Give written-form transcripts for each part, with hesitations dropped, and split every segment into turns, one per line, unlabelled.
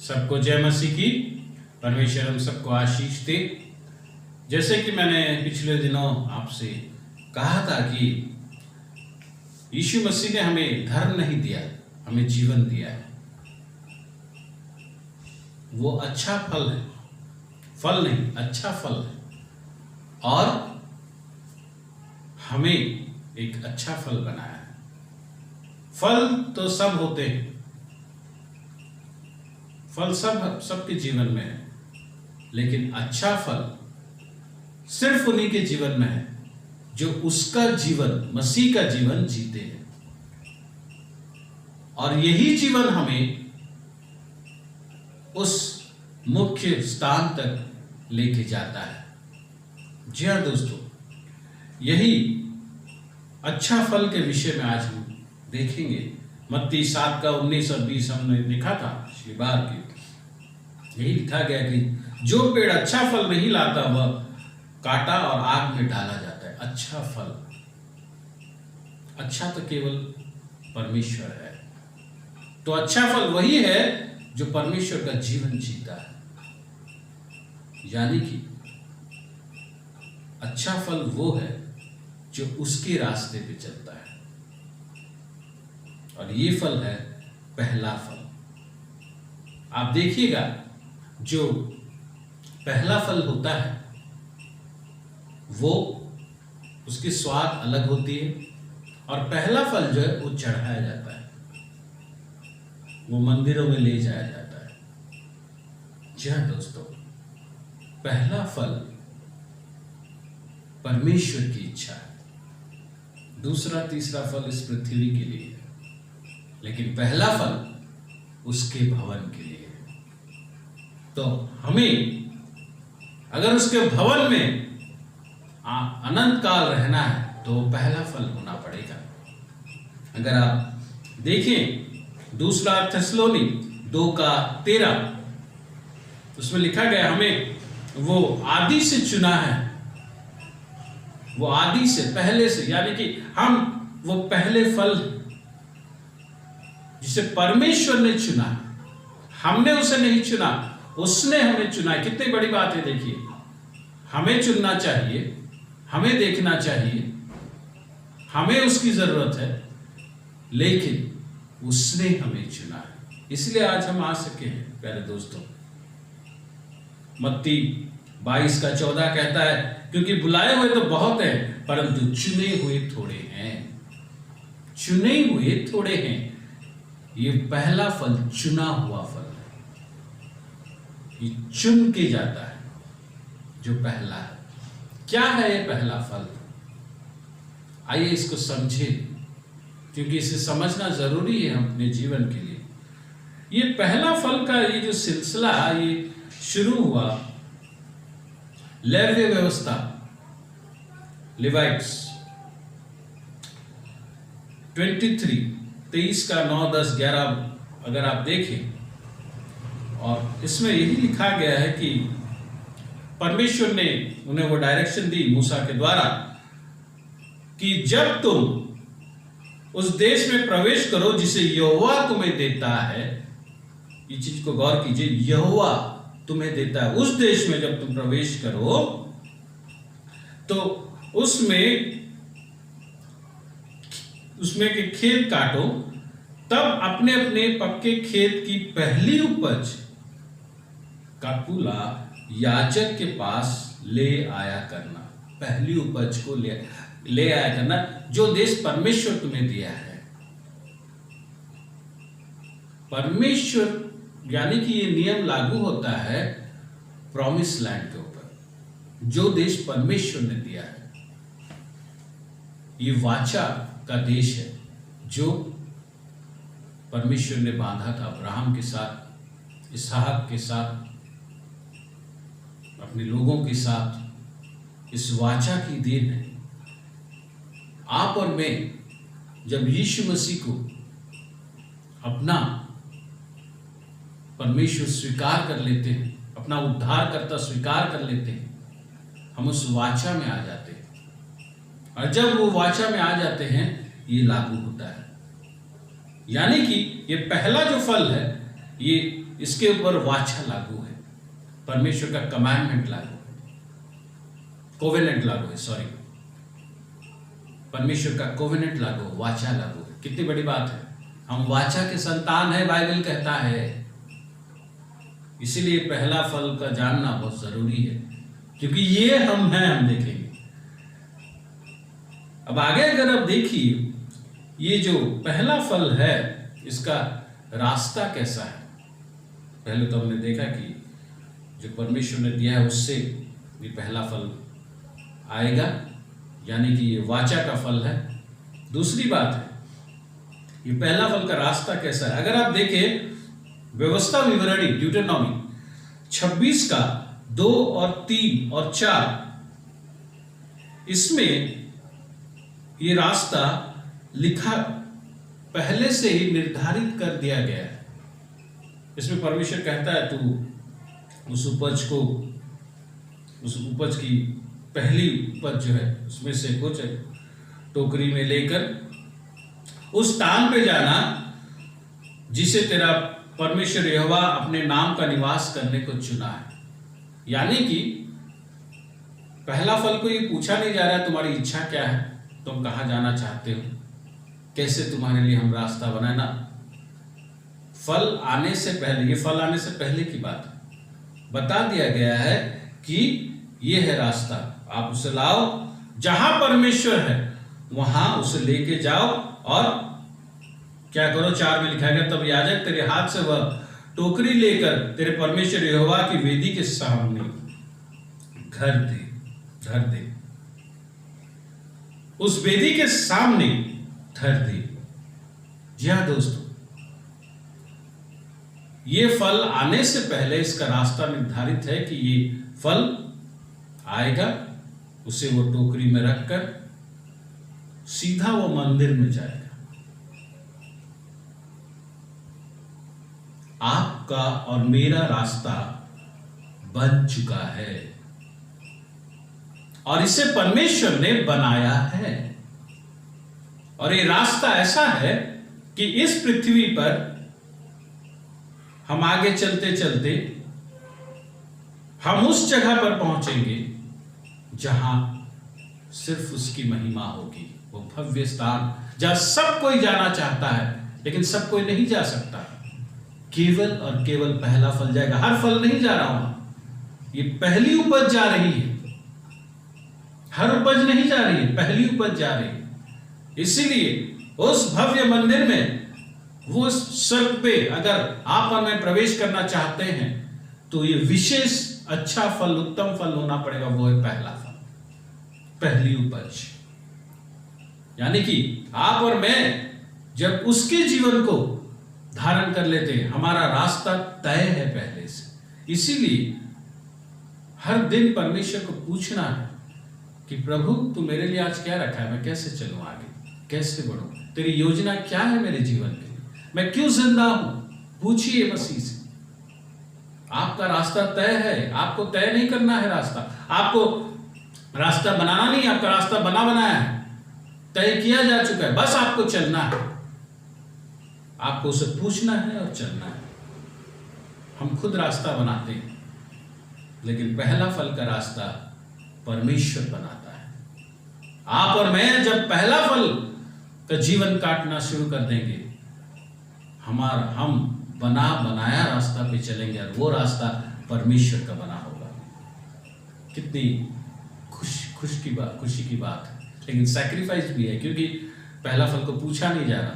सबको जय मसीह की। परमेश्वर हम सबको आशीष दे। जैसे कि मैंने पिछले दिनों आपसे कहा था कि यीशु मसीह ने हमें धर्म नहीं दिया, हमें जीवन दिया है। वो अच्छा फल है, फल नहीं, अच्छा फल है और हमें एक अच्छा फल बनाया है। फल तो सब होते हैं, फल सबके जीवन में है, लेकिन अच्छा फल सिर्फ उन्हीं के जीवन में है जो उसका जीवन, मसीह का जीवन जीते हैं। और यही जीवन हमें उस मुख्य स्थान तक लेके जाता है। जी हाँ दोस्तों, यही अच्छा फल के विषय में आज हम देखेंगे। मत्ती 7 का 19 और 20 हमने लिखा था पिछली बार की। यही लिखा गया कि जो पेड़ अच्छा फल नहीं लाता वह काटा और आग में डाला जाता है। अच्छा फल, अच्छा तो केवल परमेश्वर है। तो अच्छा फल वही है जो परमेश्वर का जीवन जीता है, यानी कि अच्छा फल वो है जो उसके रास्ते पे चलता है। और ये फल है पहला फल। आप देखिएगा, जो पहला फल होता है वो उसकी स्वाद अलग होती है और पहला फल जो है वो चढ़ाया जाता है, वो मंदिरों में ले जाया जाता है। जी हाँ दोस्तों, पहला फल परमेश्वर की इच्छा है, दूसरा तीसरा फल इस पृथ्वी के लिए है, लेकिन पहला फल उसके भवन के लिए है। तो हमें अगर उसके भवन में अनंत काल रहना है तो पहला फल होना पड़ेगा। अगर आप देखें दूसरा थिस्सलुनी 2:13, उसमें लिखा गया हमें वो आदि से चुना है, वो आदि से, पहले से, यानी कि हम वो पहले फल जिसे परमेश्वर ने चुना, हमने उसे नहीं चुना, उसने हमें चुना है। कितनी बड़ी बात है देखिए, हमें चुनना चाहिए, हमें देखना चाहिए, हमें उसकी जरूरत है, लेकिन उसने हमें चुना है, इसलिए आज हम आ सके हैं। प्यारे दोस्तों, मत्ती 22:14 कहता है, क्योंकि बुलाए हुए तो बहुत हैं परंतु चुने हुए थोड़े हैं। चुने हुए थोड़े हैं। ये पहला फल चुना हुआ फल है, ये चुन के जाता है जो पहला है। क्या है ये पहला फल? आइए इसको समझें, क्योंकि इसे समझना जरूरी है अपने जीवन के लिए। ये पहला फल का ये जो सिलसिला ये शुरू हुआ लेवी व्यवस्था, लिवाइट्स 23 का 9, 10, 11 अगर आप देखें, और इसमें यही लिखा गया है कि परमेश्वर ने उन्हें वो डायरेक्शन दी मूसा के द्वारा कि जब तुम उस देश में प्रवेश करो जिसे यहोवा तुम्हें देता है, ये चीज को गौर कीजिए, यहोवा तुम्हें देता है, उस देश में जब तुम प्रवेश करो तो उसमें के खेत काटो, तब अपने अपने पक्के खेत की पहली उपज का पूला याजक के पास ले आया करना। पहली उपज को ले आया करना, जो देश परमेश्वर तुम्हें दिया है। परमेश्वर, यानी कि ये नियम लागू होता है प्रॉमिस लैंड के ऊपर, जो देश परमेश्वर ने दिया है। ये वाचा का देश है जो परमेश्वर ने बांधा था अब्राहम के साथ, इसहाक के साथ, अपने लोगों के साथ। इस वाचा की देन है। आप और मैं जब यीशु मसीह को अपना परमेश्वर स्वीकार कर लेते हैं, अपना उद्धारकर्ता स्वीकार कर लेते हैं, हम उस वाचा में आ जाते हैं। और जब वो वाचा में आ जाते हैं, ये लागू होता है। यानी कि ये पहला जो फल है, ये इसके ऊपर वाचा लागू है, परमेश्वर का कमांडमेंट लागू है, कोवेनेंट लागू है, सॉरी, परमेश्वर का कोवेनेंट लागू, वाचा लागू है। कितनी बड़ी बात है, हम वाचा के संतान है, बाइबल कहता है। इसीलिए पहला फल का जानना बहुत जरूरी है, क्योंकि ये हम हैं, हम देखेंगे। अब आगे अगर आप देखिए, ये जो पहला फल है इसका रास्ता कैसा है। पहले तो हमने देखा कि जो परमेश्वर ने दिया है उससे ये पहला फल आएगा, यानी कि ये वाचा का फल है। दूसरी बात है, ये पहला फल का रास्ता कैसा है। अगर आप देखें व्यवस्था विवरणी ड्यूटेरोनॉमी 26 का 2 और 3 और 4, इसमें ये रास्ता लिखा पहले से ही निर्धारित कर दिया गया है। इसमें परमेश्वर कहता है तू उस उपज की पहली उपज जो है उसमें से कुछ टोकरी में लेकर उस स्थान पे जाना जिसे तेरा परमेश्वर यहोवा अपने नाम का निवास करने को चुना है। यानी कि पहला फल को ये पूछा नहीं जा रहा है तुम्हारी इच्छा क्या है, तुम कहां जाना चाहते हो, कैसे तुम्हारे लिए हम रास्ता बनाए ना। फल आने से पहले, ये फल आने से पहले की बात बता दिया गया है कि ये है रास्ता, आप उसे लाओ, जहां परमेश्वर है वहां उसे लेके जाओ और क्या करो। 4 में लिखा गया, तब याजक तेरे हाथ से वह टोकरी लेकर तेरे परमेश्वर यहोवा की वेदी के सामने धर दे, उस वेदी के सामने धर दे। जी हाँ दोस्तों, ये फल आने से पहले इसका रास्ता निर्धारित है कि ये फल आएगा, उसे वो टोकरी में रखकर सीधा वो मंदिर में जाएगा। आपका और मेरा रास्ता बन चुका है और इसे परमेश्वर ने बनाया है। और ये रास्ता ऐसा है कि इस पृथ्वी पर हम आगे चलते चलते हम उस जगह पर पहुंचेंगे जहां सिर्फ उसकी महिमा होगी, वो भव्य स्थान जहां सब कोई जाना चाहता है लेकिन सब कोई नहीं जा सकता। केवल और केवल पहला फल जाएगा, हर फल नहीं जा रहा हूं, ये पहली उपज जा रही है, हर उपज नहीं जा रही है, पहली उपज जा रही है। इसीलिए उस भव्य मंदिर में, वो स्वर्ग पे अगर आप और मैं प्रवेश करना चाहते हैं तो ये विशेष अच्छा फल, उत्तम फल होना पड़ेगा, वो है पहला फल, पहली उपज। यानी कि आप और मैं जब उसके जीवन को धारण कर लेते हैं, हमारा रास्ता तय है पहले से। इसीलिए हर दिन परमेश्वर को पूछना है कि प्रभु तू मेरे लिए आज क्या रखा है, मैं कैसे चलूं आगे, कैसे बढ़ूं, तेरी योजना क्या है मेरे जीवन के लिए, मैं क्यों जिंदा हूं। पूछिए मसीह से। आपका रास्ता तय है, आपको तय नहीं करना है रास्ता, आपको रास्ता बनाना नहीं, आपका रास्ता बना बनाया है, तय किया जा चुका है, बस आपको चलना है, आपको उसे पूछना है और चलना है। हम खुद रास्ता बनाते हैं, लेकिन पहला फल का रास्ता परमेश्वर बनाता है। आप और मैं जब पहला फल का जीवन काटना शुरू कर देंगे, हम बनाया रास्ता पे चलेंगे और वो रास्ता परमेश्वर का बना होगा। कितनी खुशी की बात है। लेकिन सैक्रिफाइस भी है, क्योंकि पहला फल को पूछा नहीं जा रहा।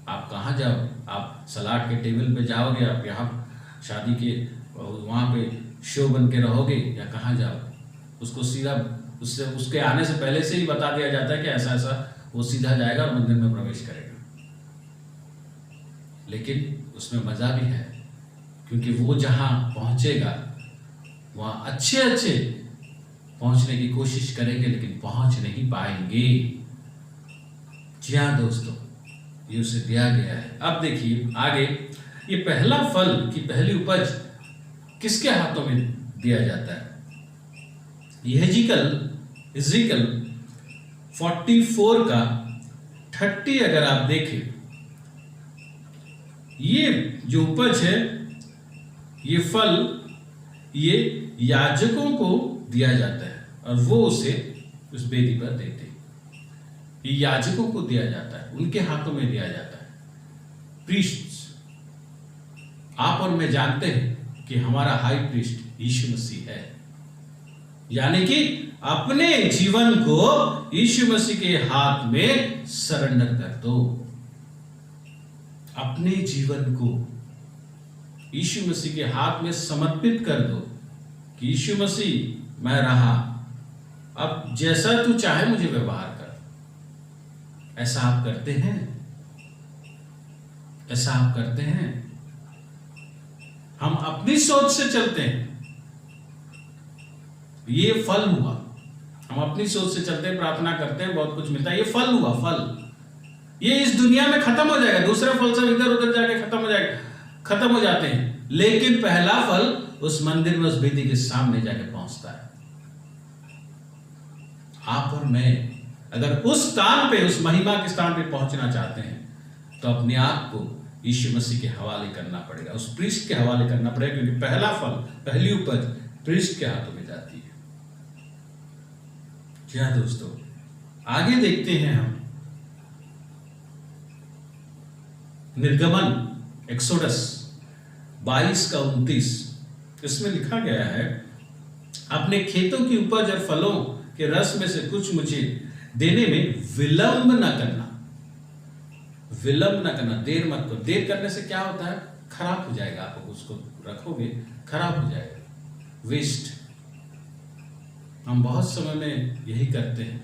आप कहाँ जाओ, आप सलाद के टेबल पे जाओगे, आप यहाँ शादी के वहाँ पे शो बन के रहोगे, या कहाँ जाओ। उसको सीधा उसके आने से पहले से ही बता दिया जाता है कि ऐसा ऐसा, वो सीधा जाएगा और मंदिर में प्रवेश करेगा। लेकिन उसमें मजा भी है, क्योंकि वो जहाँ पहुँचेगा वहाँ अच्छे पहुँचने की कोशिश करेंगे, लेकिन पहुँच नहीं पाएंगे। जी हाँ दोस्तों, ये उसे दिया गया है। अब देखिए आगे, ये पहला फल की पहली उपज किसके हाथों में दिया जाता है। इज़िकल 44 का 30 अगर आप देखें, ये जो उपज है ये फल ये याजकों को दिया जाता है और वो उसे उस वेदी पर देते हैं। ये याजकों को दिया जाता है, उनके हाथों में दिया जाता है। प्रीस्ट्स, आप और मैं जानते हैं कि हमारा हाई प्रीस्ट यीशु मसीह है, यानी कि अपने जीवन को यीशु मसीह के हाथ में सरेंडर कर दो। अपने जीवन को यीशु मसीह के हाथ में समर्पित कर दो कि यीशु मसीह मैं रहा, अब जैसा तू चाहे मुझे व्यवहार कर। ऐसा आप करते हैं? ऐसा आप करते हैं? हम अपनी सोच से चलते हैं, ये फल हुआ। हम अपनी सोच से चलते हैं, प्रार्थना करते हैं, बहुत कुछ मिलता है, ये फल हुआ। फल ये इस दुनिया में खत्म हो जाएगा, दूसरे फल सब इधर उधर जाके खत्म हो जाएगा, खत्म हो जाते हैं, लेकिन पहला फल उस मंदिर में, उस वेदी के सामने जाके पहुंचता है। आप और मैं अगर उस स्थान पे, उस महिमा के स्थान पे पहुंचना चाहते हैं तो अपने आप को यीशु मसीह के हवाले करना पड़ेगा, उस प्रीस्ट के हवाले करना पड़ेगा, क्योंकि पहला फल, पहली उपज प्रीस्ट के हाथों में जाती है। जी हाँ दोस्तों, आगे देखते हैं हम निर्गमन एक्सोडस 22:29। इसमें लिखा गया है, अपने खेतों की उपज और फलों के रस में से कुछ मुझे देने में विलंब न करना। विलंब न करना, देर मत करो। देर करने से क्या होता है? खराब हो जाएगा, आप उसको रखोगे खराब हो जाएगा, वेस्ट। हम बहुत समय में यही करते हैं,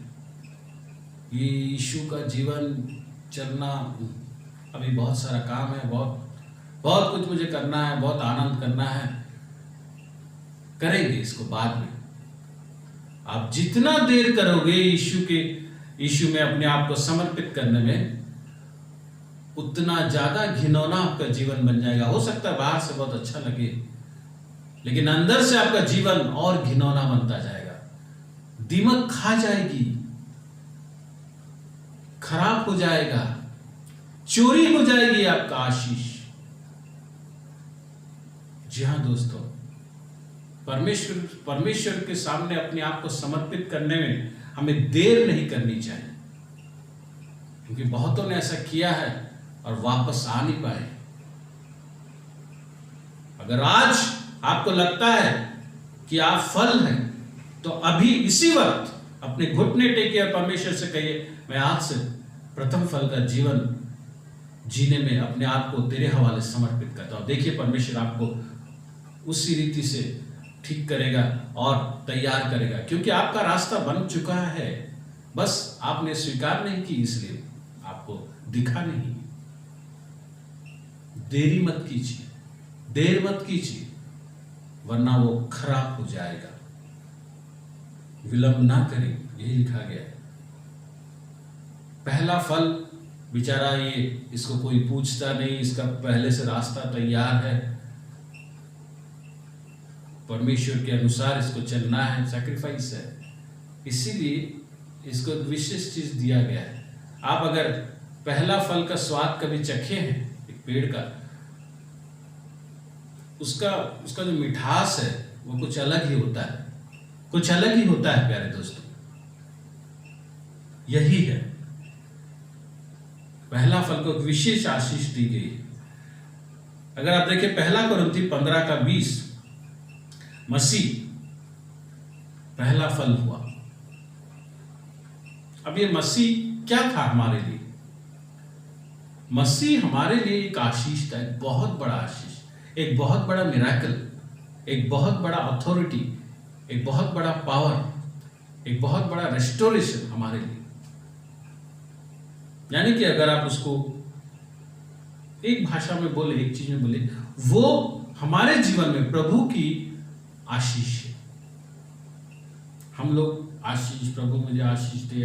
ये यीशु का जीवन चलना, अभी बहुत सारा काम है, बहुत कुछ मुझे करना है, बहुत आनंद करना है, करेंगे इसको बाद में। आप जितना देर करोगे यीशु में अपने आप को समर्पित करने में, उतना ज्यादा घिनौना आपका जीवन बन जाएगा। हो सकता है बाहर से बहुत अच्छा लगे, लेकिन अंदर से आपका जीवन और घिनौना बनता जाएगा। दिमाग खा जाएगी, खराब हो जाएगा, चोरी हो जाएगी आपका आशीष। जी हाँ दोस्तों, परमेश्वर के सामने अपने आप को समर्पित करने में हमें देर नहीं करनी चाहिए, क्योंकि बहुतों ने ऐसा किया है और वापस आ नहीं पाए। अगर आज आपको लगता है कि आप फल हैं, तो अभी इसी वक्त अपने घुटने टेके और परमेश्वर से कहिए, मैं आज से प्रथम फल का जीवन जीने में अपने आप को तेरे हवाले समर्पित करता हूं। देखिए, परमेश्वर आपको उसी रीति से ठीक करेगा और तैयार करेगा, क्योंकि आपका रास्ता बन चुका है, बस आपने स्वीकार नहीं की, इसलिए आपको दिखा नहीं। देरी मत कीजिए, देर मत कीजिए, वरना वो खराब हो जाएगा। विलंब ना करें, यही लिखा गया है। पहला फल बेचारा, ये इसको कोई पूछता नहीं, इसका पहले से रास्ता तैयार है, परमेश्वर के अनुसार इसको चलना है, सैक्रिफाइस है, इसीलिए इसको एक विशेष चीज दिया गया है। आप अगर पहला फल का स्वाद कभी चखे हैं एक पेड़ का, उसका जो मिठास है वो कुछ अलग ही होता है, कुछ अलग ही होता है प्यारे दोस्तों। यही है, पहला फल को विशेष आशीष दी गई है। अगर आप देखिए पहला कुरिन्थी 15:20, मसीह पहला फल हुआ। अब ये मसीह क्या था हमारे लिए? मसीह हमारे लिए एक आशीष था, एक बहुत बड़ा आशीष, एक बहुत बड़ा मिराकल, एक बहुत बड़ा अथॉरिटी, एक बहुत बड़ा पावर, एक बहुत बड़ा रेस्टोरेशन हमारे लिए। यानी कि अगर आप उसको एक भाषा में बोले, एक चीज में बोले, वो हमारे जीवन में प्रभु की आशीष है। हम लोग आशीष, प्रभु मुझे आशीष दे,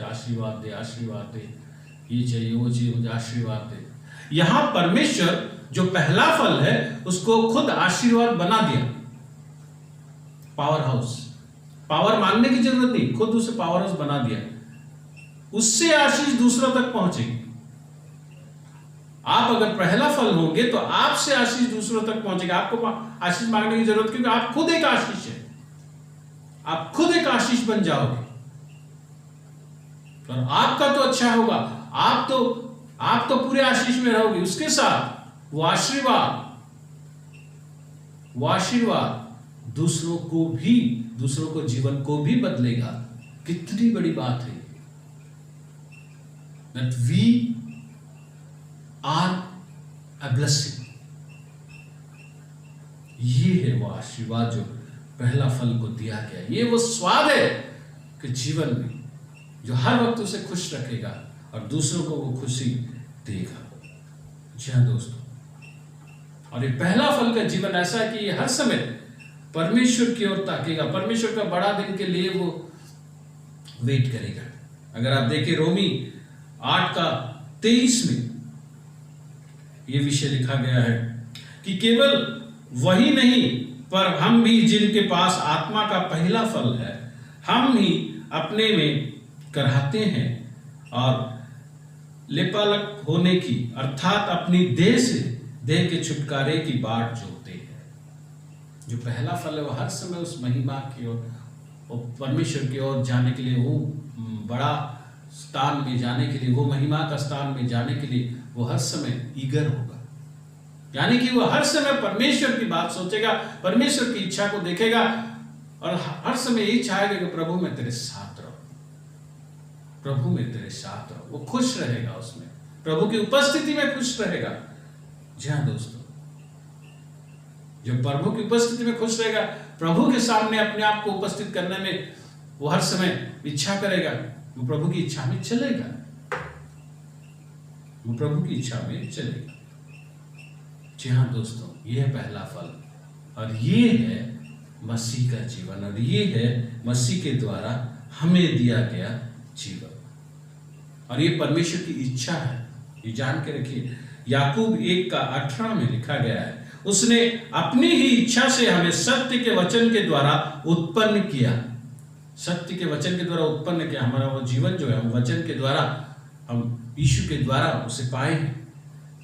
आशीर्वाद दे, आशीर्वाद दे, ये चाहिए वो चाहिए, मुझे आशीर्वाद दे। यहां परमेश्वर जो पहला फल है उसको खुद आशीर्वाद बना दिया, पावर हाउस। पावर मांगने की जरूरत नहीं, खुद उसे पावर हाउस बना दिया। उससे आशीष दूसरों तक पहुंचेगी। आप अगर पहला फल होंगे तो आपसे आशीष दूसरों तक पहुंचेगा। आपको आशीष मांगने की जरूरत, क्योंकि आप खुद एक आशीष है। आप खुद एक आशीष बन जाओगे और आपका तो अच्छा होगा। आप तो पूरे आशीष में रहोगे। उसके साथ वो आशीर्वाद दूसरों को जीवन को भी बदलेगा। कितनी बड़ी बात है that we are a blessing। ये है वो आशीर्वाद जो पहला फल को दिया गया। ये वो स्वाद है कि जीवन में जो हर वक्त उसे खुश रखेगा और दूसरों को वो खुशी देगा। जी हाँ दोस्तों, और ये पहला फल का जीवन ऐसा है कि ये हर समय परमेश्वर की ओर ताकेगा, परमेश्वर का बड़ा दिन के लिए वो वेट करेगा। अगर आप देखें रोमी 8:23 में ये विषय लिखा गया है कि केवल वही नहीं पर हम भी जिनके पास आत्मा का पहला फल है, हम ही अपने में कराहते हैं और लेपालक होने की अर्थात अपनी देह के छुटकारे की बाट जोते हैं। जो पहला फल है वो हर समय उस महिमा की ओर, परमेश्वर की ओर जाने के लिए, वो बड़ा स्थान में जाने के लिए, वो महिमा का स्थान में जाने के लिए वो हर समय ईगर होगा। यानी कि वो हर समय परमेश्वर की बात सोचेगा, परमेश्वर की इच्छा को देखेगा और हर समय यही चाहेगा कि प्रभु मैं तेरे साथ रहूं, प्रभु में तेरे साथ रहो। वो खुश रहेगा, उसमें प्रभु की उपस्थिति में खुश रहेगा। जी हाँ दोस्तों, जो प्रभु की उपस्थिति में खुश रहेगा, प्रभु के सामने अपने आप को उपस्थित करने में वो हर समय इच्छा करेगा, वो प्रभु की इच्छा में चलेगा, वो प्रभु की इच्छा में चलेगा। जी हाँ दोस्तों, ये है पहला फल और ये है मसीह का जीवन और ये है मसीह के द्वारा हमें दिया गया जीवन और ये परमेश्वर की इच्छा है। ये जान के रखिए, याकूब 1:18 में लिखा गया है, उसने अपनी ही इच्छा से हमें सत्य के वचन के द्वारा उत्पन्न किया। सत्य के वचन के द्वारा उत्पन्न किया। हमारा वो जीवन जो है, हम वचन के द्वारा, हम यीशु के द्वारा उसे पाए हैं,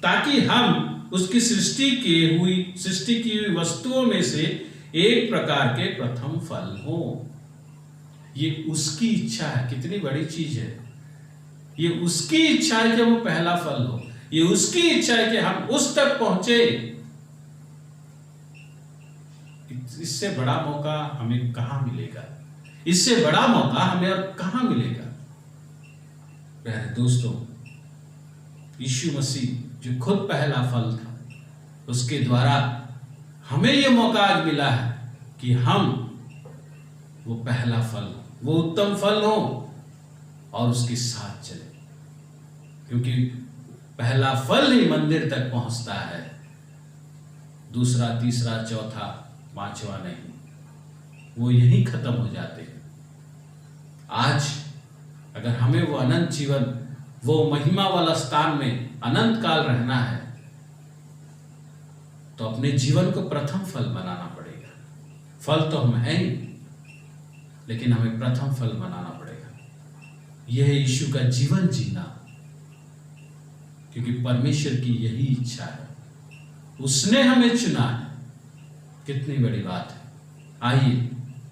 ताकि हम उसकी सृष्टि की हुई वस्तुओं में से एक प्रकार के प्रथम फल हो। ये उसकी इच्छा है। कितनी बड़ी चीज है। ये उसकी इच्छा है कि वो पहला फल हो। ये उसकी इच्छा है कि हम उस तक पहुंचे। इससे बड़ा मौका हमें कहां मिलेगा? इससे बड़ा मौका हमें और कहां मिलेगा? प्यारे दोस्तों, यीशु मसीह जो खुद पहला फल था, उसके द्वारा हमें यह मौका आज मिला है कि हम वो पहला फल, वो उत्तम फल हो और उसके साथ चले, क्योंकि पहला फल ही मंदिर तक पहुंचता है, दूसरा, तीसरा, चौथा, पांचवा नहीं, वो यहीं खत्म हो जाते हैं। आज अगर हमें वो अनंत जीवन, वो महिमा वाला स्थान में अनंत काल रहना है, तो अपने जीवन को प्रथम फल बनाना पड़ेगा। फल तो हम हैं ही, लेकिन हमें प्रथम फल बनाना पड़ेगा। यह है यीशु का जीवन जीना, क्योंकि परमेश्वर की यही इच्छा है, उसने हमें चुना है। कितनी बड़ी बात है। आइए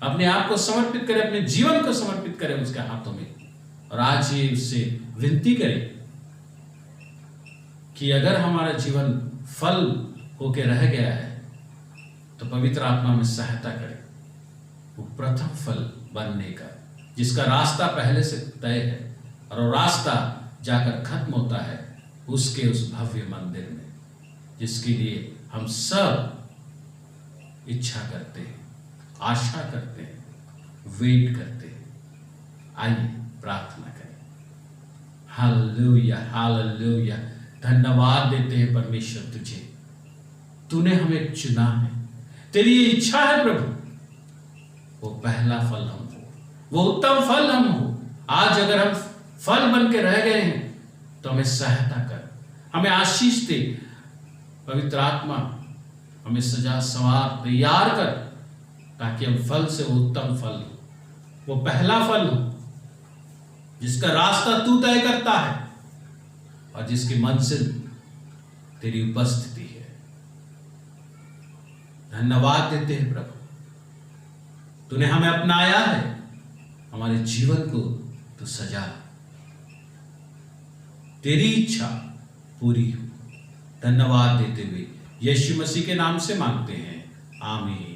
अपने आप को समर्पित करें, अपने जीवन को समर्पित करें उसके हाथों में, और आज ये उससे विनती करें कि अगर हमारा जीवन फल होके रह गया है तो पवित्र आत्मा में सहायता करें वो प्रथम फल बनने का, जिसका रास्ता पहले से तय है और वो रास्ता जाकर खत्म होता है उसके उस भव्य मंदिर में, जिसके लिए हम सब इच्छा करते हैं, आशा करते हैं, वेट करते हैं। आइए प्रार्थना करें। Hallelujah, hallelujah. धन्यवाद देते हैं परमेश्वर तुझे, तूने हमें चुना है, तेरी इच्छा है प्रभु वो पहला फल हम हो, वो उत्तम फल हम हो। आज अगर हम फल बन के रह गए हैं तो हमें सहायता कर, हमें आशीष दे। पवित्र आत्मा हमें सजा सवार तैयार कर, ताकि हम फल से वो उत्तम फल, वो पहला फल हो जिसका रास्ता तू तय करता है और जिसकी मंजिल तेरी उपस्थिति है। धन्यवाद देते हैं प्रभु, तूने हमें अपनाया है, हमारे जीवन को तू सजा, तेरी इच्छा पूरी हो। धन्यवाद देते हुए यीशु मसीह के नाम से मांगते हैं, आमीन।